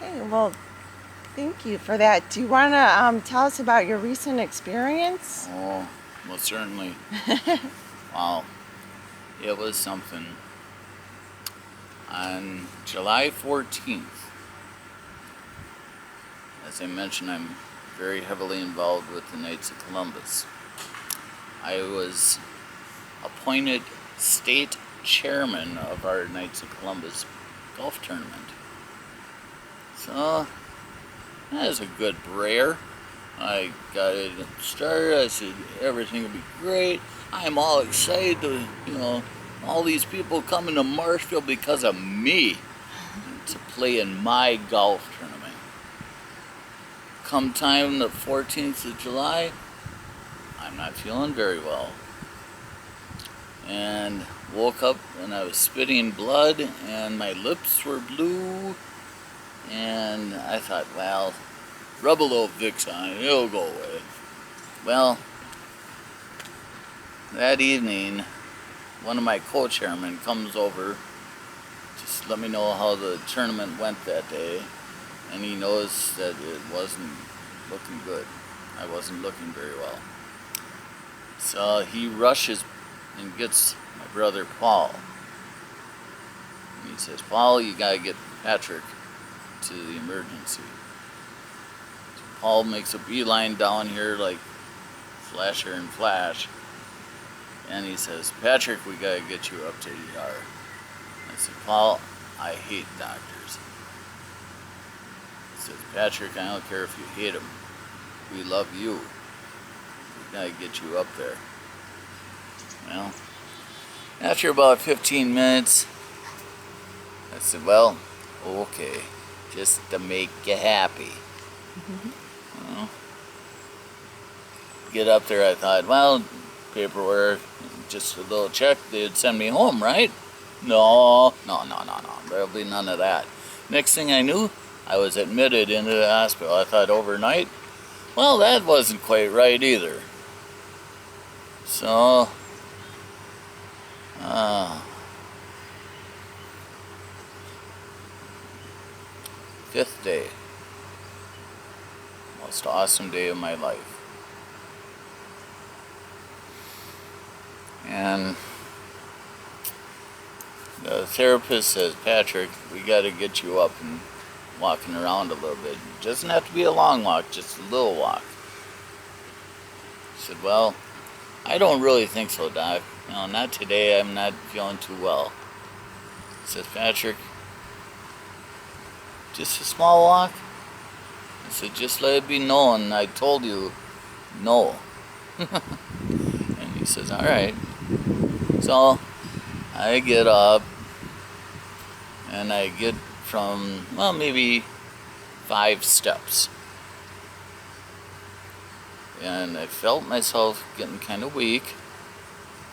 Okay, well, thank you for that. Do you want to tell us about your recent experience? Oh, most certainly. Wow, it was something. On July 14th, as I mentioned, I'm very heavily involved with the Knights of Columbus. I was appointed state chairman of our Knights of Columbus golf tournament. So, that is a good brayer. I got it started. I said everything will be great. I'm all excited to, all these people coming to Marshall because of me to play in my golf tournament. Come time the 14th of July, I'm not feeling very well. And woke up and I was spitting blood and my lips were blue. And I thought, well, rub a little Vicks on it, it'll go away. Well, that evening, one of my co-chairmen comes over, just let me know how the tournament went that day, and he knows that it wasn't looking good. I wasn't looking very well. So he rushes and gets my brother Paul. And he says, Paul, you gotta get Patrick to the emergency. So Paul makes a beeline down here like Flasher and Flash. And he says, Patrick, we gotta get you up to ER. I said, Paul, I hate doctors. He says, Patrick, I don't care if you hate them. We love you. We gotta get you up there. Well, after about 15 minutes, I said, well, okay, just to make you happy. Well, get up there, I thought, well, paperwork, just a little check, they'd send me home, right? No, there'll be none of that. Next thing I knew, I was admitted into the hospital. I thought overnight. Well, that wasn't quite right either. So, fifth day, most awesome day of my life. And the therapist says, Patrick, we got to get you up and walking around a little bit. It doesn't have to be a long walk, just a little walk. I said, well, I don't really think so, Doc. No, not today. I'm not feeling too well. He says, Patrick, just a small walk? I said, just let it be known. I told you no. And he says, all right. So I get up and I get from, well, maybe 5 steps. And I felt myself getting kind of weak.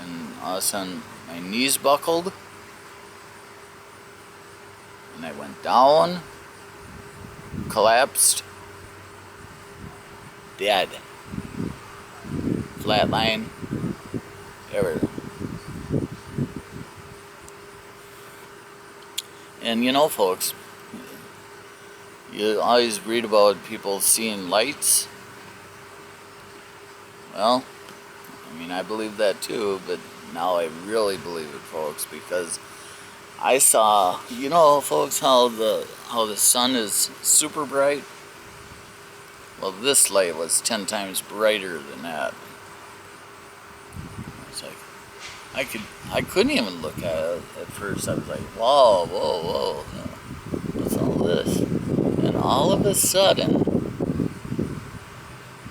And all of a sudden, my knees buckled. And I went down, collapsed, dead. Flatline, everything. And you know, folks, you always read about people seeing lights. Well, I mean, I believe that too, but now I really believe it, folks, because I saw, you know, folks, how the sun is super bright. Well, this light was 10 times brighter than that. It's like I couldn't even look at it at first. I was like, whoa, what's all this? And all of a sudden,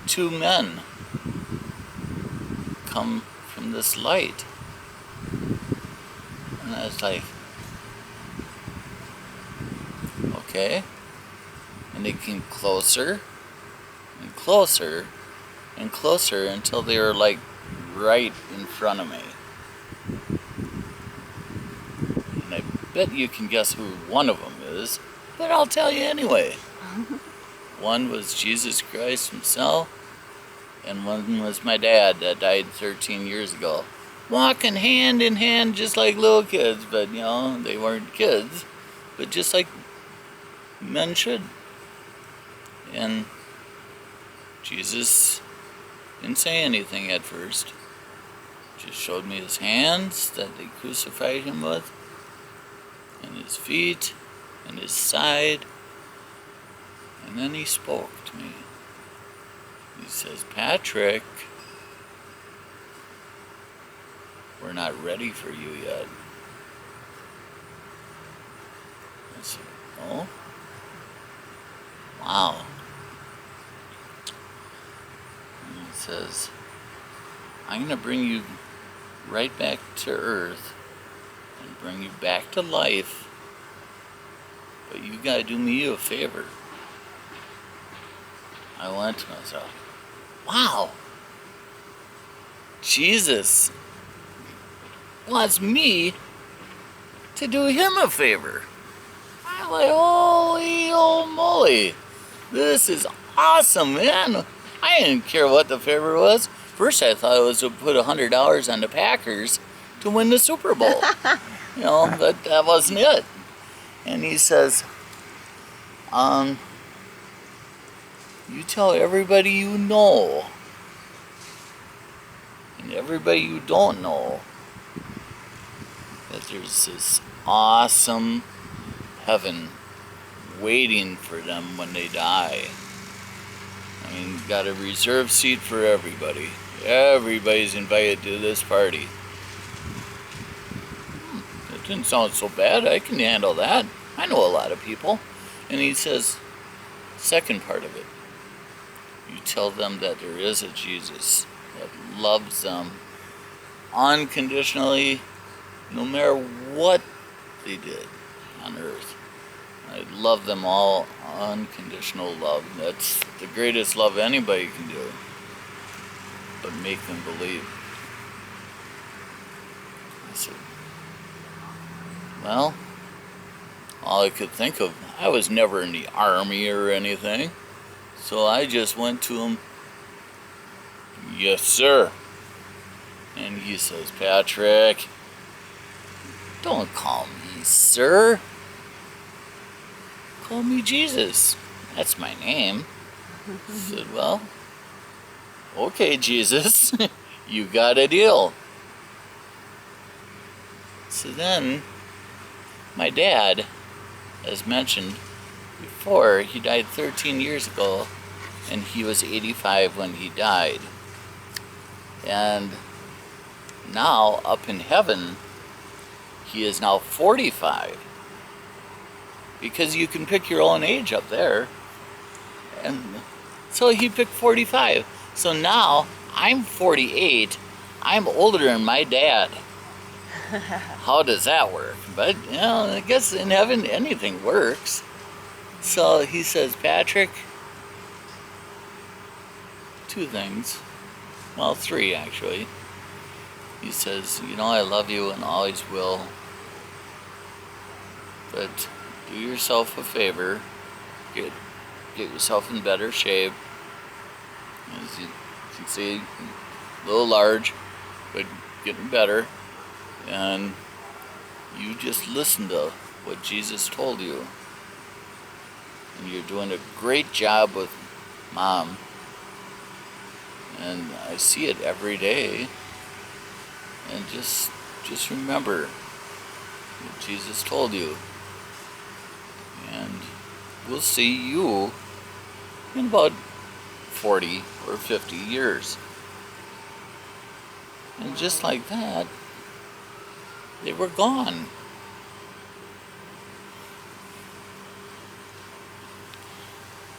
2 men come from this light. And I was like, okay. And they came closer and closer and closer until they were like right in front of me. And I bet you can guess who one of them is, but I'll tell you anyway. One was Jesus Christ himself, and one was my dad that died 13 years ago. Walking hand in hand just like little kids, but you know, they weren't kids, but just like men should. And Jesus didn't say anything at first. Just showed me his hands that they crucified him with, and his feet, and his side. And then he spoke to me. He says, Patrick, we're not ready for you yet. I said, oh? Wow. And he says, I'm going to bring you right back to earth and bring you back to life, but you got to do me a favor. I went to myself, wow, Jesus wants me to do him a favor. I'm like, holy old moly, this is awesome, man. I didn't care what the favor was. First I thought it was to put $100 on the Packers to win the Super Bowl. You know, but that wasn't it. And he says, you tell everybody you know and everybody you don't know that there's this awesome heaven waiting for them when they die. I mean, got a reserved seat for everybody. Everybody's invited to this party. That didn't sound so bad. I can handle that. I know a lot of people. And he says, second part of it, you tell them that there is a Jesus that loves them unconditionally, no matter what they did on earth. I love them all, unconditional love. That's the greatest love anybody can do. But make them believe. I said, well, all I could think of, I was never in the army or anything, so I just went to him, yes sir. And he says, Patrick, don't call me sir. Call me Jesus. That's my name. I said, well, okay, Jesus, you got a deal. So then, my dad, as mentioned before, he died 13 years ago, and he was 85 when he died. And now, up in heaven, he is now 45. Because you can pick your own age up there. And so he picked 45. So now, I'm 48. I'm older than my dad. How does that work? But, you know, I guess in heaven anything works. So he says, Patrick, two things. Well, three actually. He says, you know, I love you and always will. But do yourself a favor. Get yourself in better shape. As you can see, a little large, but getting better. And you just listen to what Jesus told you. And you're doing a great job with Mom. And I see it every day. And just remember what Jesus told you. And we'll see you in about 40 or 50 years. And just like that, they were gone.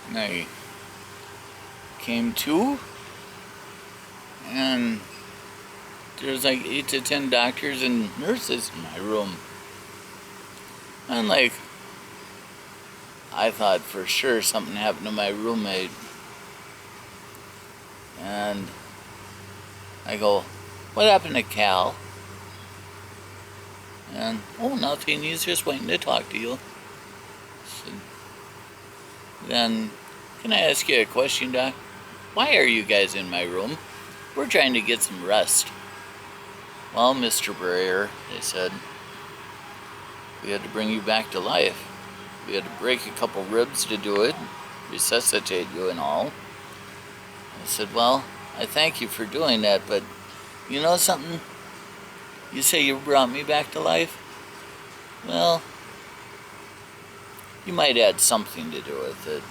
And I came to, and there's like 8 to 10 doctors and nurses in my room. And like, I thought for sure something happened to my roommate. And I go, what happened to Cal? And, oh, nothing, he's just waiting to talk to you. So, then, can I ask you a question, Doc? Why are you guys in my room? We're trying to get some rest. Well, Mr. Breyer, they said, we had to bring you back to life. We had to break a couple ribs to do it, resuscitate you and all. I said, well, I thank you for doing that, but you know something? You say you brought me back to life? Well, you might add something to do with it.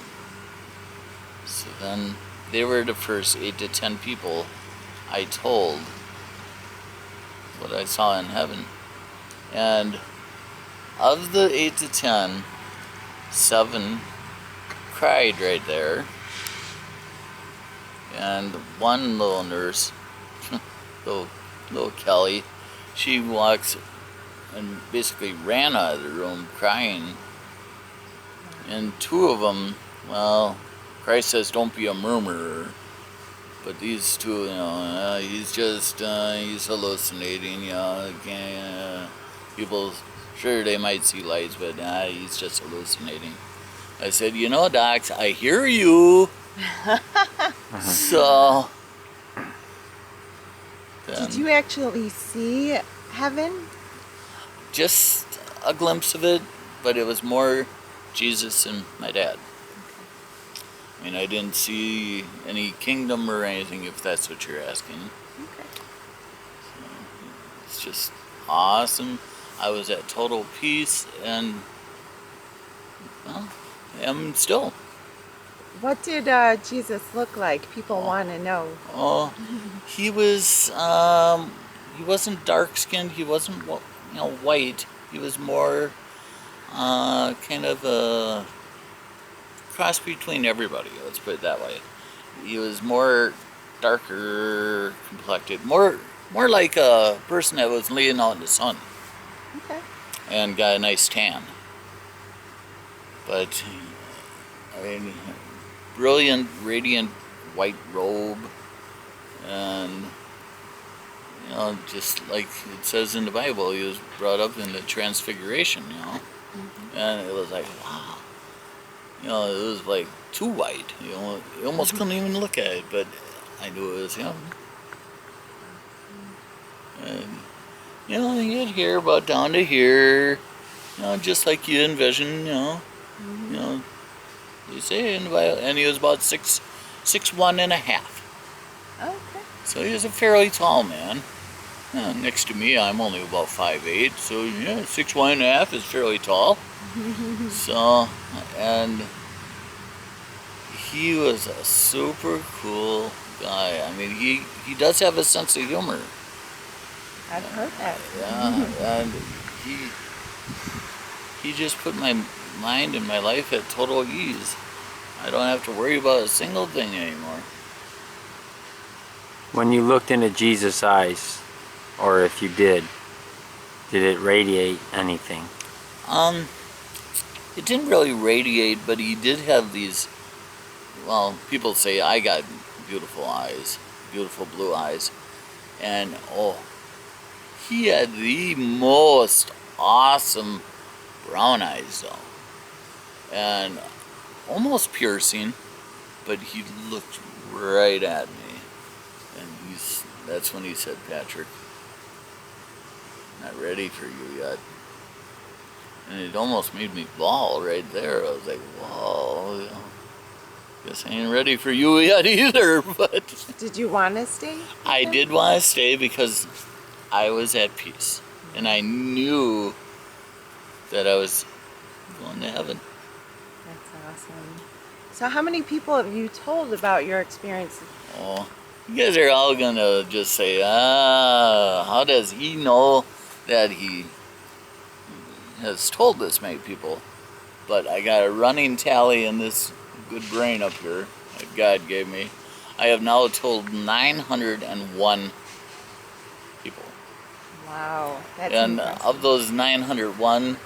So then they were the first 8 to 10 people I told what I saw in heaven. And of the 8 to 10, 7 cried right there. And one little nurse, little Kelly, she walks and basically ran out of the room crying. And 2 of them, well, Christ says don't be a murmurer. But these 2, he's just, he's hallucinating, people, sure, they might see lights, but he's just hallucinating. I said, docs, I hear you. So, Did you actually see heaven? just a glimpse of it, but it was more Jesus and my dad. I mean, I didn't see any kingdom or anything, if that's what you're asking. Okay. So, it's just awesome. I was at total peace, and, well, I am still. What did Jesus look like? People want to know. Oh, he was, he wasn't dark-skinned, he wasn't, white. He was more, kind of a cross between everybody, let's put it that way. He was more darker complected, more like a person that was laying out in the sun. Okay. And got a nice tan. But, I mean, brilliant, radiant white robe, and, just like it says in the Bible, he was brought up in the transfiguration, Mm-hmm. and it was like, wow. It was like too white. You almost couldn't even look at it, but I knew it was him. And, you'd hear about down to here, just like you envision, Mm-hmm. they say in the Bible, and he was about 6'1" and a half. Okay. So he was a fairly tall man. Next to me, I'm only about 5'8", so 6'1" and a half is fairly tall. So, and he was a super cool guy. I mean, he does have a sense of humor. I've heard that. Yeah, and he just put my mind and my life at total ease. I don't have to worry about a single thing anymore. When you looked into Jesus' eyes, or if you did it radiate anything? It didn't really radiate, but he did have these, well, people say I got beautiful eyes, beautiful blue eyes. And, he had the most awesome brown eyes, though. And almost piercing, but he looked right at me. And that's when he said, Patrick, not ready for you yet. And it almost made me bawl right there. I was like, whoa, guess I ain't ready for you yet either. But Did you want to stay? I did want to stay because I was at peace. And I knew that I was going to heaven. That's awesome. So how many people have you told about your experience? Oh, you guys are all going to just say, how does he know that he has told this many people? But I got a running tally in this good brain up here that God gave me. I have now told 901 people. Wow, that's And impressive. of those 901,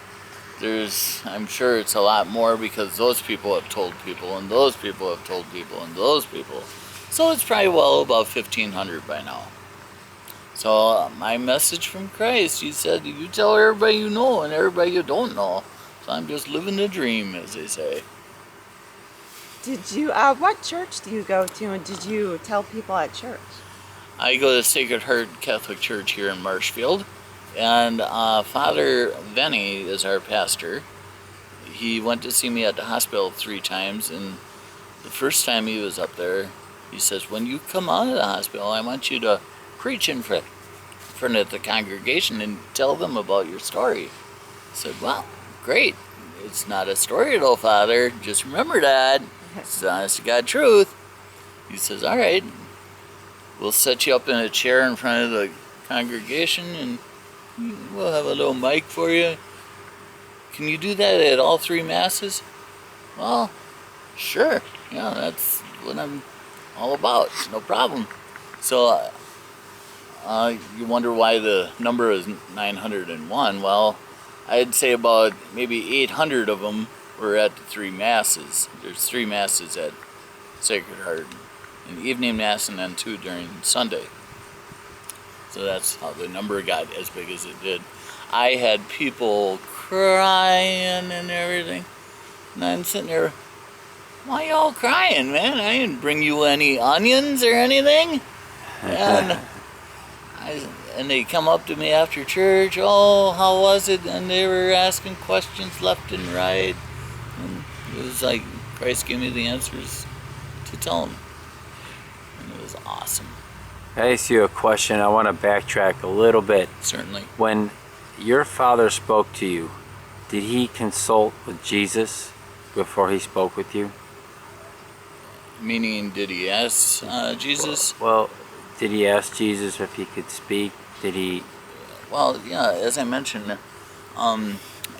I'm sure it's a lot more because those people have told people, and those people have told people, and those people. So it's probably well above 1,500 by now. So my message from Christ, he said, you tell everybody you know and everybody you don't know. So I'm just living the dream, as they say. Did you, what church do you go to, and did you tell people at church? I go to Sacred Heart Catholic Church here in Marshfield, and Father Venny is our pastor, he went to see me at the hospital 3 times, and the first time he was up there, he says, when you come out of the hospital, I want you to preach in front of the congregation and tell them about your story. I said, well, great. It's not a story though, Father. Just remember that. It's the honest to God truth. He says, all right, we'll set you up in a chair in front of the congregation and we'll have a little mic for you. Can you do that at all 3 masses? Well, sure. Yeah, that's what I'm all about. No problem. So you wonder why the number is 901. Well, I'd say about maybe 800 of them were at the 3 masses. There's 3 masses at Sacred Heart, an evening mass and then 2 during Sunday. So that's how the number got as big as it did. I had people crying and everything, and I'm sitting there, why y'all crying, man? I didn't bring you any onions or anything. And they come up to me after church, oh, how was it? And they were asking questions left and right. And it was like Christ gave me the answers to tell them. And it was awesome. I ask you a question. I want to backtrack a little bit. Certainly. When your father spoke to you, did he consult with Jesus before he spoke with you? Meaning, did he ask Jesus? Well, did he ask Jesus if he could speak? Did he? Well, yeah, as I mentioned,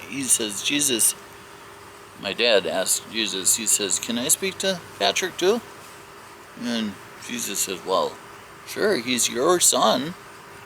he says, Jesus, my dad asked Jesus, he says, can I speak to Patrick too? And Jesus says, well, sure, he's your son.